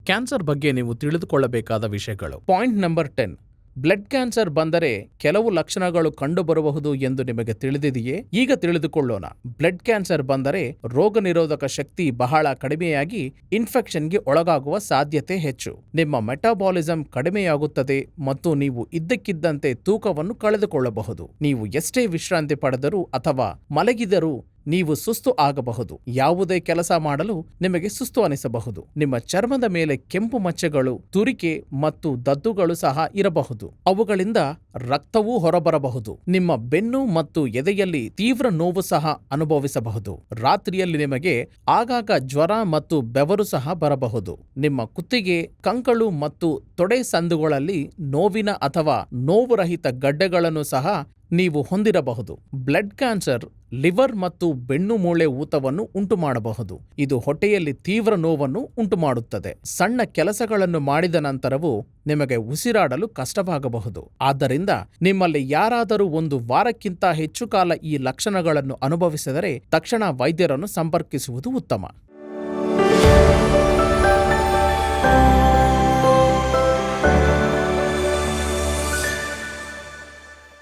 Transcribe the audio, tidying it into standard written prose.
Cancer ಬಗ್ಗೆ ನೀವು ತಿಳಿದುಕೊಳ್ಳಬೇಕಾದ ವಿಷಯಗಳು. Point number 10. ಬ್ಲಡ್ ಕ್ಯಾನ್ಸರ್ ಬಂದರೆ ಕೆಲವು ಲಕ್ಷಣಗಳು ಕಂಡುಬರಬಹುದು ಎಂದು ನಿಮಗೆ ತಿಳಿದಿದೆಯೇ? ಈಗ ತಿಳಿದುಕೊಳ್ಳೋಣ. ಬ್ಲಡ್ ಕ್ಯಾನ್ಸರ್ ಬಂದರೆ ರೋಗ ನಿರೋಧಕ ಶಕ್ತಿ ಬಹಳ ಕಡಿಮೆಯಾಗಿ ಇನ್ಫೆಕ್ಷನ್ಗೆ ಒಳಗಾಗುವ ಸಾಧ್ಯತೆ ಹೆಚ್ಚು. ನಿಮ್ಮ ಮೆಟಾಬಾಲಿಸಂ ಕಡಿಮೆಯಾಗುತ್ತದೆ ಮತ್ತು ನೀವು ಇದ್ದಕ್ಕಿದ್ದಂತೆ ತೂಕವನ್ನು ಕಳೆದುಕೊಳ್ಳಬಹುದು. ನೀವು ಎಷ್ಟೇ ವಿಶ್ರಾಂತಿ ಪಡೆದರೂ ಅಥವಾ ಮಲಗಿದರೂ ನೀವು ಸುಸ್ತು ಆಗಬಹುದು. ಯಾವುದೇ ಕೆಲಸ ಮಾಡಲು ನಿಮಗೆ ಸುಸ್ತು ಅನಿಸಬಹುದು. ನಿಮ್ಮ ಚರ್ಮದ ಮೇಲೆ ಕೆಂಪು ಮಚ್ಚೆಗಳು, ತುರಿಕೆ ಮತ್ತು ದದ್ದುಗಳು ಸಹ ಇರಬಹುದು. ಅವುಗಳಿಂದ ರಕ್ತವೂ ಹೊರಬರಬಹುದು. ನಿಮ್ಮ ಬೆನ್ನು ಮತ್ತು ಎದೆಯಲ್ಲಿ ತೀವ್ರ ನೋವು ಸಹ ಅನುಭವಿಸಬಹುದು. ರಾತ್ರಿಯಲ್ಲಿ ನಿಮಗೆ ಆಗಾಗ ಜ್ವರ ಮತ್ತು ಬೆವರು ಸಹ ಬರಬಹುದು. ನಿಮ್ಮ ಕುತ್ತಿಗೆ, ಕಂಕಳು ಮತ್ತು ತೊಡೆ ಸಂದುಗಳಲ್ಲಿ ನೋವಿನ ಅಥವಾ ನೋವುರಹಿತ ಗಡ್ಡೆಗಳನ್ನು ಸಹ ನೀವು ಹೊಂದಿರಬಹುದು. ಬ್ಲಡ್ ಕ್ಯಾನ್ಸರ್ ಲಿವರ್ ಮತ್ತು ಬೆನ್ನು ಮೂಳೆ ಊತವನ್ನು ಉಂಟುಮಾಡಬಹುದು. ಇದು ಹೊಟ್ಟೆಯಲ್ಲಿ ತೀವ್ರ ನೋವನ್ನು ಉಂಟುಮಾಡುತ್ತದೆ. ಸಣ್ಣ ಕೆಲಸಗಳನ್ನು ಮಾಡಿದ ನಂತರವೂ ನಿಮಗೆ ಉಸಿರಾಡಲು ಕಷ್ಟವಾಗಬಹುದು. ಆದ್ದರಿಂದ ನಿಮ್ಮಲ್ಲಿ ಯಾರಾದರೂ 1 ವಾರಕ್ಕಿಂತ ಹೆಚ್ಚು ಕಾಲ ಈ ಲಕ್ಷಣಗಳನ್ನು ಅನುಭವಿಸಿದರೆ ತಕ್ಷಣ ವೈದ್ಯರನ್ನು ಸಂಪರ್ಕಿಸುವುದು ಉತ್ತಮ.